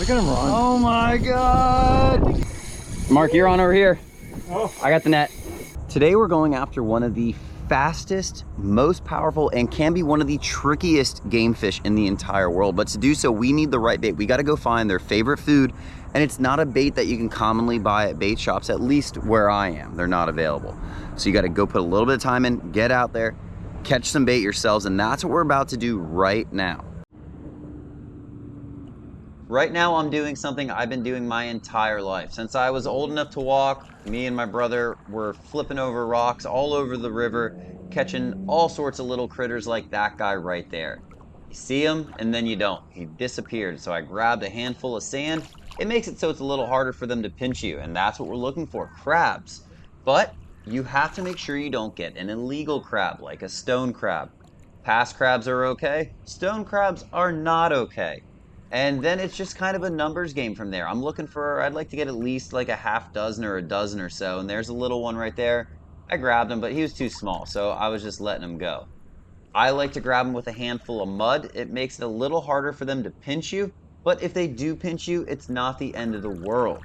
Look at him run. Oh my God. Mark, you're on over here. Oh. I got the net. Today we're going after one of the fastest, most powerful, and can be one of the trickiest game fish in the entire world. But to do so, we need the right bait. We got to go find their favorite food, and it's not a bait that you can commonly buy at bait shops, at least where I am. They're not available. So you got to go put a little bit of time in, get out there, catch some bait yourselves, and that's what we're about to do right now. Right now, I'm doing something I've been doing my entire life. Since I was old enough to walk, me and my brother were flipping over rocks all over the river, catching all sorts of little critters like that guy right there. You see him, and then you don't. He disappeared, so I grabbed a handful of sand. It makes it so it's a little harder for them to pinch you, and that's what we're looking for, crabs. But you have to make sure you don't get an illegal crab, like a stone crab. Past crabs are okay, stone crabs are not okay. And then it's just kind of a numbers game from there. I'm looking for, I'd like to get at least like a half dozen or a dozen or so. And there's a little one right there. I grabbed him, but he was too small, so I was just letting him go. I like to grab them with a handful of mud. It makes it a little harder for them to pinch you. But if they do pinch you, it's not the end of the world.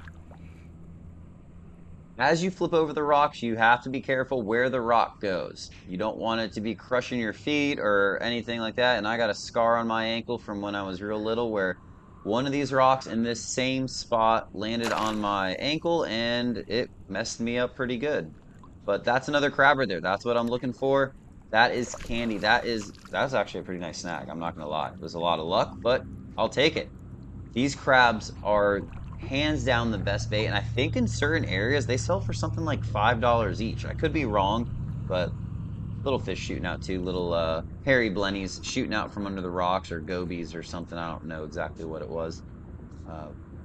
As you flip over the rocks, you have to be careful where the rock goes. You don't want it to be crushing your feet or anything like that. And I got a scar on my ankle from when I was real little where one of these rocks in this same spot landed on my ankle and it messed me up pretty good. But that's another crab right there. That's what I'm looking for. That is candy. That's actually a pretty nice snag. I'm not going to lie. It was a lot of luck, but I'll take it. These crabs are hands down the best bait, and I think in certain areas they sell for something like $5 each. I could be wrong, but little fish shooting out too, little hairy blennies shooting out from under the rocks, or gobies or something. I don't know exactly what it was,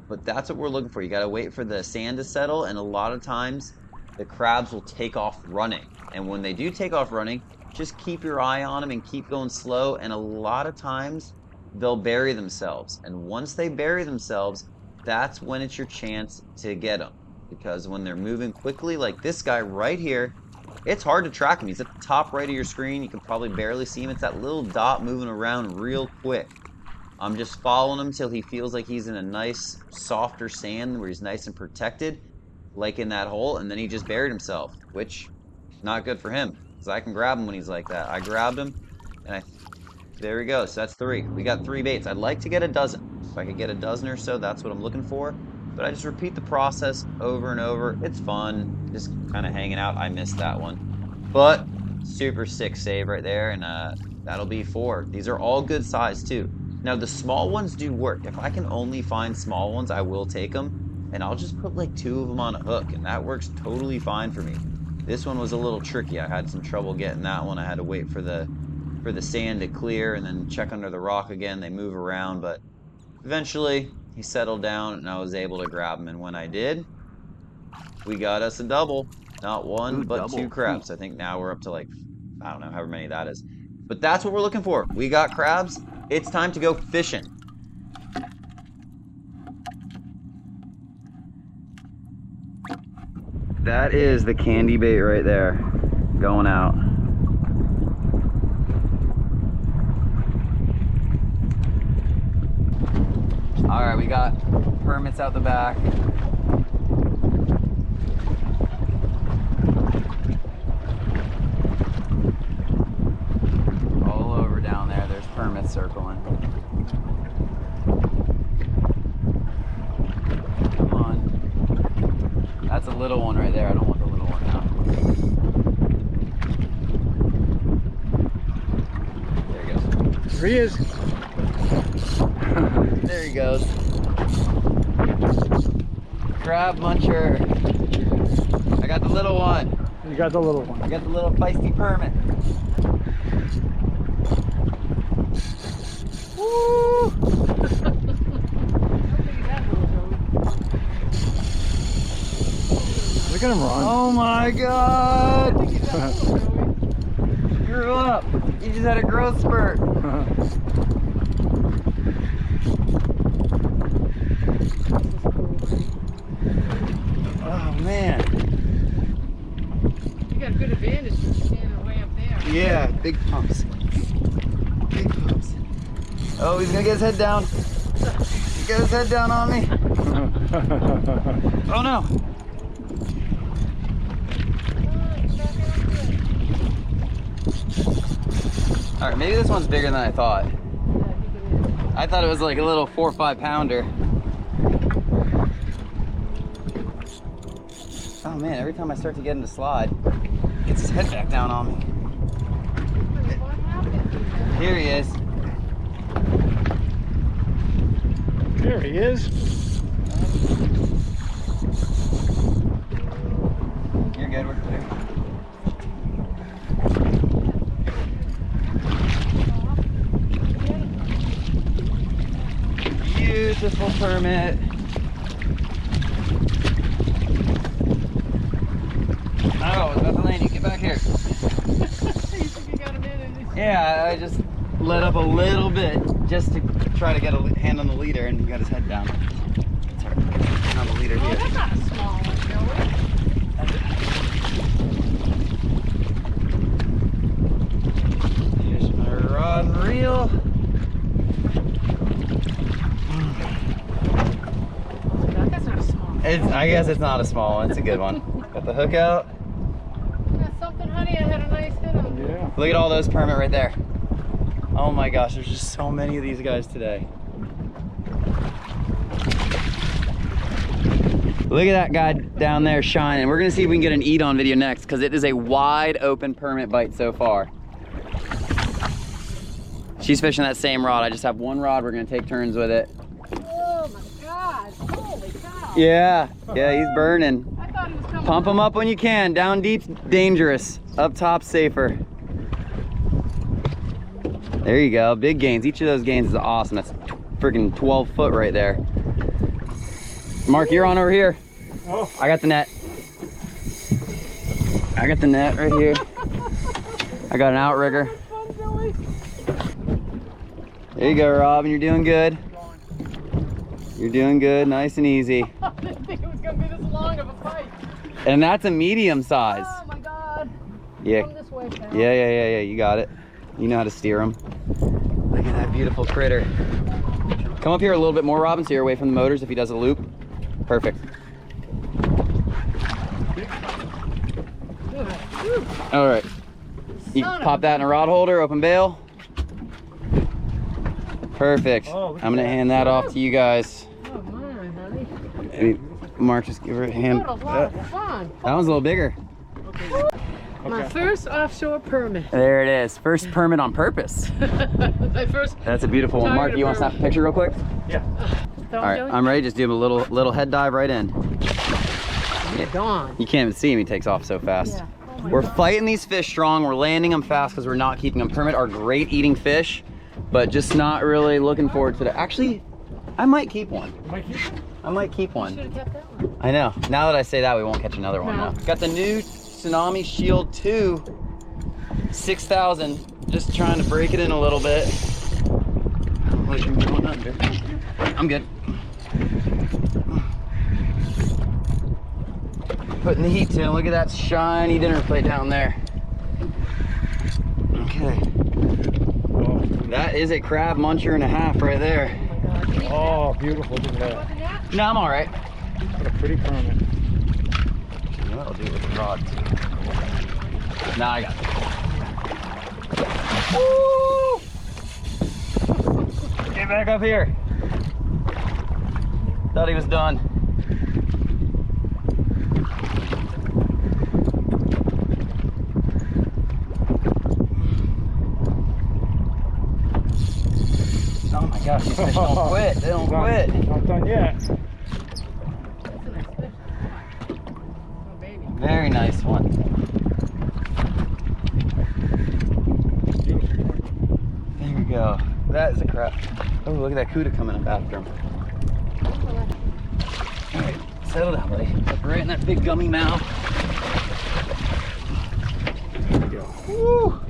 but that's what we're looking for. You got to wait for the sand to settle, and a lot of times the crabs will take off running, and when they do take off running, just keep your eye on them and keep going slow, and a lot of times they'll bury themselves, and once they bury themselves, that's when it's your chance to get them. Because when they're moving quickly, like this guy right here, it's hard to track him. He's at the top right of your screen. You can probably barely see him. It's that little dot moving around real quick. I'm just following him till he feels like he's in a nice, softer sand where he's nice and protected, like in that hole, and then he just buried himself, which is not good for him, because I can grab him when he's like that. I grabbed him, and there we go. So that's 3. We got 3 baits. I'd like to get a dozen. If I could get a dozen or so, that's what I'm looking for. But I just repeat the process over and over. It's fun, just kind of hanging out. I missed that one. But super sick save right there, and that'll be 4. These are all good size too. Now the small ones do work. If I can only find small ones, I will take them. And I'll just put like 2 of them on a hook, and that works totally fine for me. This one was a little tricky. I had some trouble getting that one. I had to wait for the sand to clear and then check under the rock again. They move around, but eventually he settled down and I was able to grab him. And when I did, we got us a double. Not one, but double. 2 crabs. I think now we're up to like, I don't know, however many that is. But that's what we're looking for. We got crabs. It's time to go fishing. That is the candy bait right there, going out. All right, we got permits out the back. All over down there, there's permits circling. Come on. That's a little one right there. I don't want the little one now. There he goes. There he is. There he goes. Crab muncher. I got the little one. You got the little one. I got the little feisty permit. Woo! Look at him run. Oh my God! You grew up. You just had a growth spurt. Oh man. You got a good advantage from standing way up there. Yeah, big pumps. Big pumps. Oh, he's gonna get his head down. Get his head down on me. Oh no. All right, maybe this one's bigger than I thought. I thought it was like a little 4 or 5 pounder. Oh man, every time I start to get him to slide, he gets his head back down on me. Here he is. There he is. You're good, we're clear. Beautiful permit. Oh, Bethany, get back here. Yeah, I just let up a little bit just to try to get a hand on the leader, and he got his head down. It's all right. On the leader here. That's not a small one, Joey. Here's my rod and reel. That's not a small one. I guess it's not a small one. It's a good one. Got the hook out. That's something, honey. I had a nice hit on. Yeah. Look at all those permit right there. Oh my gosh, there's just so many of these guys today. Look at that guy down there shining. We're gonna see if we can get an eat on video next because it is a wide open permit bite so far. She's fishing that same rod. I just have one rod. We're gonna take turns with it. Oh my God! Holy cow! Yeah, he's burning. I thought he was coming. Pump him up when you can. Down deep's dangerous. Up top safer. There you go, big gains. Each of those gains is awesome. That's freaking 12 foot right there. Mark, you're on over here. Oh. I got the net. I got the net right here. I got an outrigger. There you go, Robin. You're doing good. You're doing good, nice and easy. I didn't think it was gonna be this long of a fight. And that's a medium size. Oh my God! Yeah. Come this way, pal. Yeah. You got it. You know how to steer them. Look at that beautiful critter. Come up here a little bit more, Robin, so you're away from the motors if he does a loop. Perfect. All right. You pop that in a rod holder, open bail. Perfect. Oh, I'm gonna hand that off to you guys. Oh my, honey. Maybe Mark, just give her a hand. What a lot of fun. That one's a little bigger. My first offshore permit. There it is. First permit on purpose. My first. That's a beautiful one. Mark, you want to snap a picture real quick? Yeah. All right, I'm ready. Just do a little head dive right in. Gone. You can't even see him. He takes off so fast. Yeah. Oh my We're God. fighting these fish strong. We're landing them fast because we're not keeping them. Permit are great eating fish, but just not really looking forward to that. Actually, I might keep one. I might keep one. Should have kept that one. I know. Now that I say that, we won't catch another one. No. Now. Got the new Tsunami Shield 2 6,000. Just trying to break it in a little bit. Like you're going under. I'm good. Putting the heat to. Look at that shiny dinner plate down there. Okay. Oh, That is a crab muncher and a half right there. oh, beautiful. Look at that. No, I'm all right. What a pretty permit. That'll do with the rod too. Nah, I got it. Get back up here. Thought he was done. Oh my gosh, these fish don't quit. They don't quit. Not done yet. Oh, baby. Very nice one. There we go. That is a crap. Oh, look at that cuda coming up after him. All right, settle down, buddy. Look right in that big gummy mouth. There we go. Woo!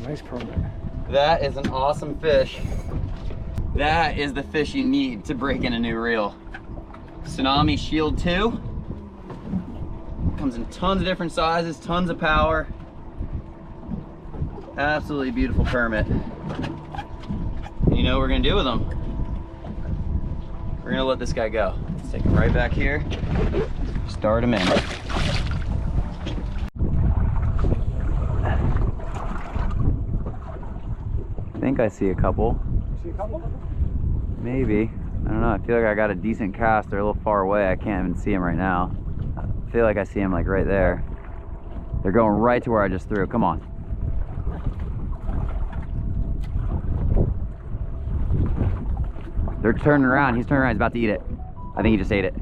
Nice permit. That is an awesome fish. That is the fish you need to break in a new reel. Tsunami Shield 2. Comes in tons of different sizes, tons of power. Absolutely beautiful permit. And you know what we're gonna do with them? We're gonna let this guy go. Let's take him right back here. Start him in. I think I see a couple. See a couple? Maybe. I don't know. I feel like I got a decent cast. They're a little far away. I can't even see them right now. I feel like I see them like right there. They're going right to where I just threw. Come on. They're turning around. He's turning around. He's about to eat it. I think he just ate it.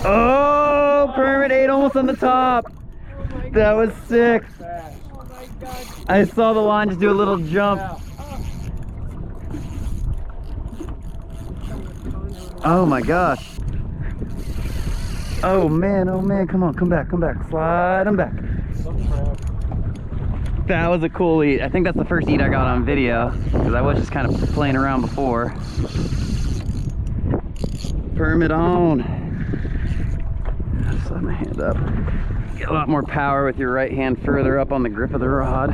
Oh, permit ate almost on the top. That was sick. Oh my God. I saw the line just do a little jump. Oh my gosh. Oh man, come on, come back, slide him back. That was a cool eat. I think that's the first eat I got on video, because I was just kind of playing around before. Permit on. Slide my hand up. Get a lot more power with your right hand further up on the grip of the rod.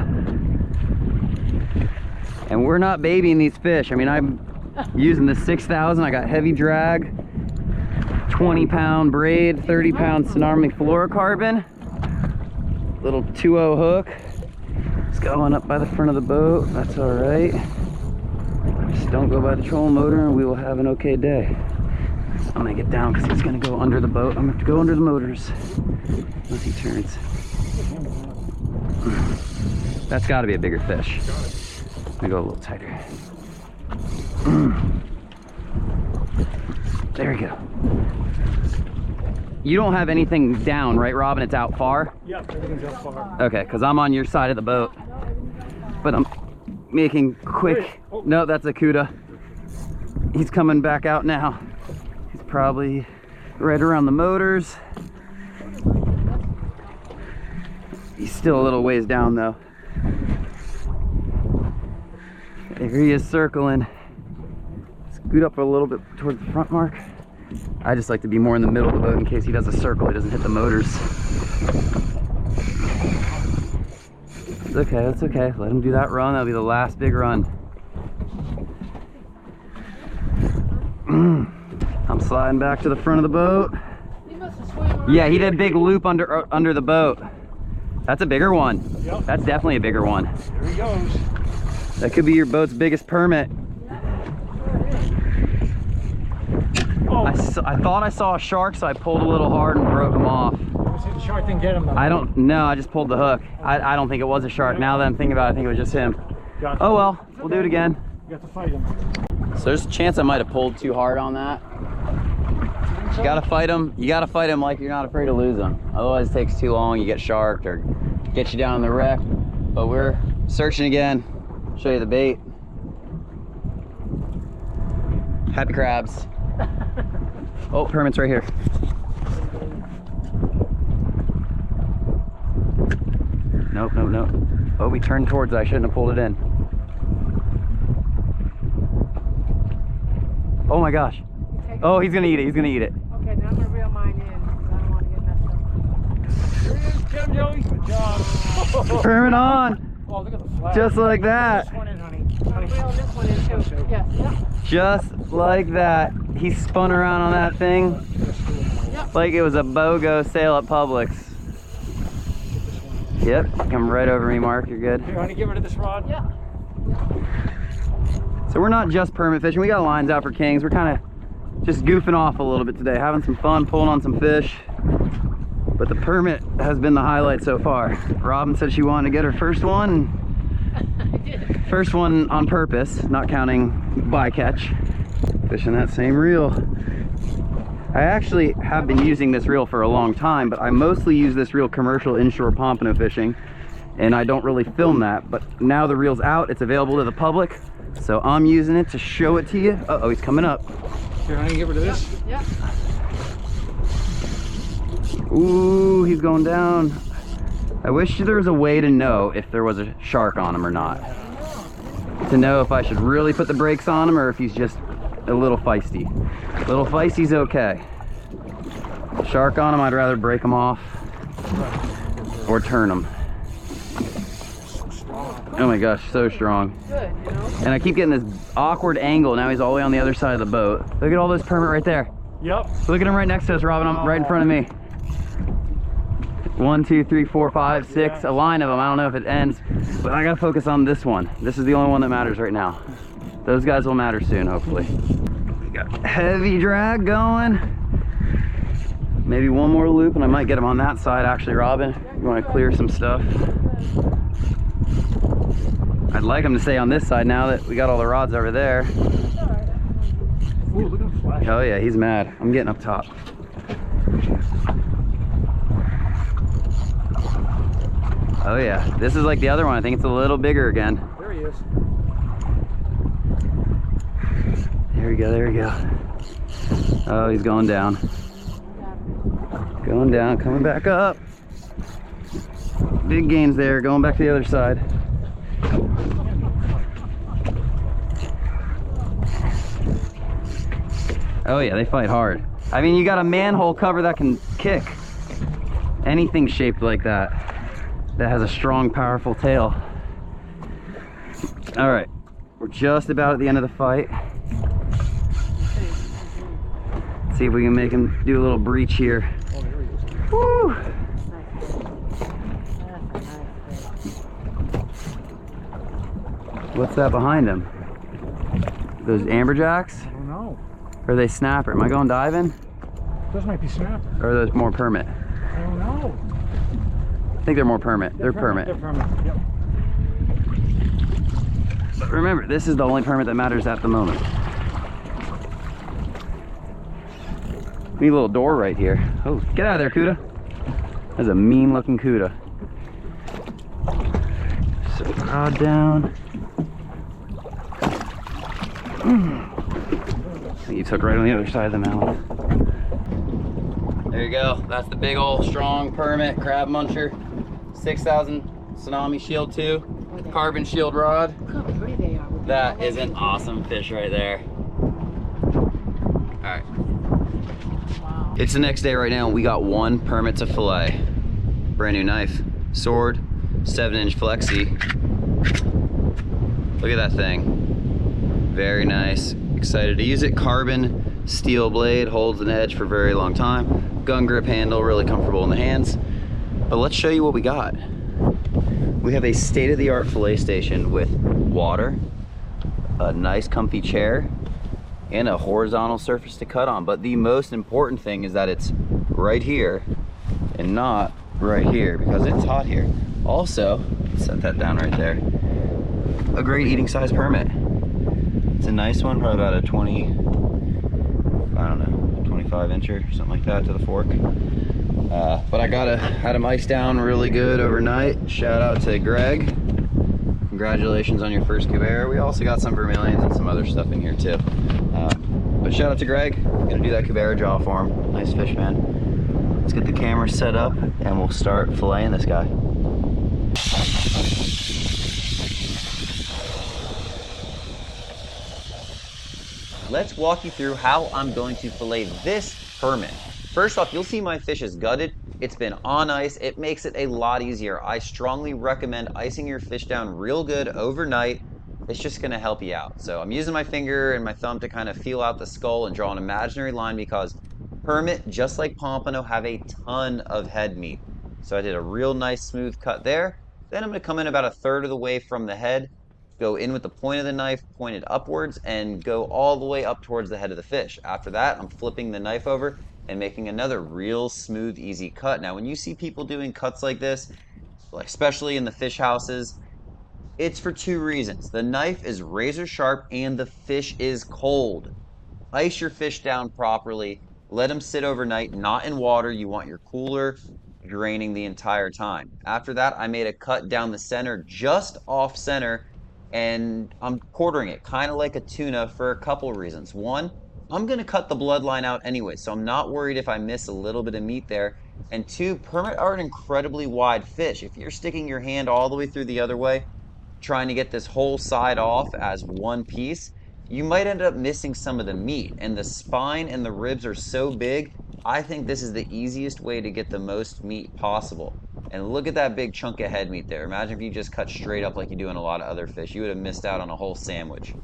And we're not babying these fish. I mean, I'm using the 6,000. I got heavy drag, 20-pound braid, 30-pound Tsunami fluorocarbon, little 2.0 hook. It's going up by the front of the boat. That's all right. Just don't go by the trolling motor and we will have an okay day. I'm gonna get down because he's gonna go under the boat. I'm gonna have to go under the motors unless he turns. That's got to be a bigger fish. I'm gonna go a little tighter. There we go. You don't have anything down, right, Robin? It's out far? Yep, everything's out far. Okay, because I'm on your side of the boat. But I'm making quick. Oh. No, that's a Cuda. He's coming back out now. He's probably right around the motors. He's still a little ways down though. There he is circling. Scoot up a little bit towards the front, Mark. I just like to be more in the middle of the boat in case he does a circle, he doesn't hit the motors. It's okay, that's okay. Let him do that run. That'll be the last big run. I'm sliding back to the front of the boat. He must have swam around. Yeah, he did a big loop under the boat. That's a bigger one. Yep. That's definitely a bigger one. There he goes. That could be your boat's biggest permit. Oh. I thought I saw a shark, so I pulled a little hard and broke him off. See, the shark didn't get him though. I don't know. I just pulled the hook. I don't think it was a shark. Now that I'm thinking about it, I think it was just him. Gotcha. Oh well, we'll do it again. You have to fight him. So there's a chance I might have pulled too hard on that. You gotta fight him. You gotta fight him like you're not afraid to lose him. Otherwise it takes too long. You get sharked or get you down in the wreck. But we're searching again. Show you the bait. Happy crabs. Oh, permit's right here. Nope, nope, nope. Oh, we turned towards it. I shouldn't have pulled it in. Oh my gosh. Oh, he's gonna eat it. He's gonna eat it. Okay, now I'm gonna reel mine in because I don't want to get messed up. Get him, Joey. Good job. Permit on. Oh, look at the flag. Just like that. This one in, honey. I'll reel this one in too. Yes, yep. Just like that. He spun around on that thing like it was a BOGO sale at Publix. Yep, come right over me, Mark. You're good. Here, honey, get rid of this rod. Yeah. So we're not just permit fishing. We got lines out for kings. We're kind of just goofing off a little bit today, having some fun, pulling on some fish. But the permit has been the highlight so far. Robin said she wanted to get her first one. I did. First one on purpose, not counting bycatch. Fishing that same reel. I actually have been using this reel for a long time, but I mostly use this reel commercial inshore pompano fishing, and I don't really film that. But now the reel's out, it's available to the public, so I'm using it to show it to you. Uh-oh, he's coming up. Here, honey, get rid of this. Yep. Ooh, he's going down. I wish there was a way to know if there was a shark on him or not. To know if I should really put the brakes on him or if he's just a little feisty. A little feisty's okay. Shark on him, I'd rather break him off or turn him. Oh my gosh, so strong. Good, you know? And I keep getting this awkward angle. Now he's all the way on the other side of the boat. Look at all this permit right there. Yep. Look at him right next to us, Robin. I'm right in front of me. 1, 2, 3, 4, 5, 6. A line of them. I don't know if it ends, but I gotta focus on this one. This is the only one that matters right now. Those guys will matter soon, hopefully. We got heavy drag going. Maybe one more loop and I might get him on that side actually, Robin. You want to clear some stuff? I'd like him to stay on this side now that we got all the rods over there. Ooh, look at him flash. Oh yeah, he's mad. I'm getting up top. Oh yeah, this is like the other one. I think it's a little bigger again. There he is. There we go, there we go. Oh, he's going down. Going down, coming back up. Big gains there, going back to the other side. Oh yeah, they fight hard. I mean, you got a manhole cover that can kick. Anything shaped like that, that has a strong, powerful tail. All right, we're just about at the end of the fight. See if we can make him do a little breach here. Oh, there he is. Woo! What's that behind him? Those amberjacks? I don't know. Or are they snapper? Am I going diving? Those might be snapper. Or are those more permit? I don't know. I think they're more permit. They're permit. They're permit. Yep. But remember, this is the only permit that matters at the moment. Need a little door right here. Oh, get out of there, Cuda. That's a mean looking Cuda. So rod down. You took right on the other side of the mouth. There you go. That's the big old strong permit crab muncher. 6,000 Tsunami Shield 2 carbon shield rod. Look how pretty they are. That is an awesome fish right there. All right. Wow. It's the next day right now. We got one permit to fillet. Brand new knife, sword, 7-inch flexi. Look at that thing. Very nice. Excited to use it. Carbon steel blade, holds an edge for a very long time. Gun grip handle, really comfortable in the hands. But let's show you what we got. We have a state-of-the-art fillet station with water, a nice comfy chair, and a horizontal surface to cut on. But the most important thing is that it's right here and not right here because it's hot here. Also, set that down right there. A great eating size permit. It's a nice one, probably about a 20, I don't know, 25 incher, something like that to the fork. But I had him iced down really good overnight. Shout out to Greg. Congratulations on your first Cubera. We also got some vermilions and some other stuff in here too. But shout out to Greg. Gonna do that Cubera jaw for him. Nice fish, man. Let's get the camera set up and we'll start filleting this guy. Let's walk you through how I'm going to fillet this permit. First off, you'll see my fish is gutted. It's been on ice. It makes it a lot easier. I strongly recommend icing your fish down real good overnight. It's just gonna help you out. So I'm using my finger and my thumb to kind of feel out the skull and draw an imaginary line because permit, just like pompano, have a ton of head meat. So I did a real nice smooth cut there. Then I'm gonna come in about a third of the way from the head, go in with the point of the knife pointed upwards and go all the way up towards the head of the fish. After that, I'm flipping the knife over and making another real smooth, easy cut. Now, when you see people doing cuts like this, like especially in the fish houses, it's for two reasons. The knife is razor sharp and the fish is cold. Ice your fish down properly. Let them sit overnight, not in water. You want your cooler draining the entire time. After that, I made a cut down the center, just off center, and I'm quartering it, kind of like a tuna for a couple reasons. One, I'm gonna cut the bloodline out anyway, so I'm not worried if I miss a little bit of meat there. And two, permit are an incredibly wide fish. If you're sticking your hand all the way through the other way, trying to get this whole side off as one piece, you might end up missing some of the meat. And the spine and the ribs are so big, I think this is the easiest way to get the most meat possible. And look at that big chunk of head meat there. Imagine if you just cut straight up like you do in a lot of other fish. You would have missed out on a whole sandwich.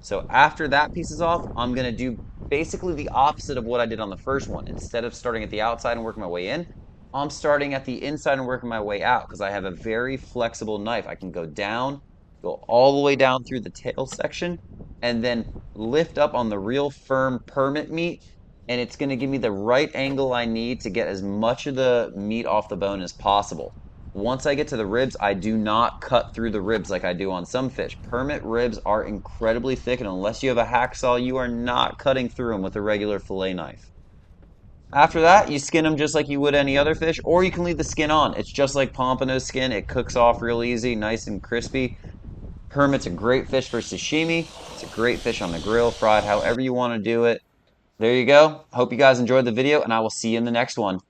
So after that piece is off, I'm going to do basically the opposite of what I did on the first one. Instead of starting at the outside and working my way in, I'm starting at the inside and working my way out because I have a very flexible knife. I can go down, go all the way down through the tail section, and then lift up on the real firm permit meat. And it's going to give me the right angle I need to get as much of the meat off the bone as possible. Once I get to the ribs, I do not cut through the ribs like I do on some fish. Permit ribs are incredibly thick, and unless you have a hacksaw, you are not cutting through them with a regular fillet knife. After that, you skin them just like you would any other fish, or you can leave the skin on. It's just like pompano skin. It cooks off real easy, nice and crispy. Permit's a great fish for sashimi. It's a great fish on the grill, fried, however you want to do it. There you go. Hope you guys enjoyed the video, and I will see you in the next one.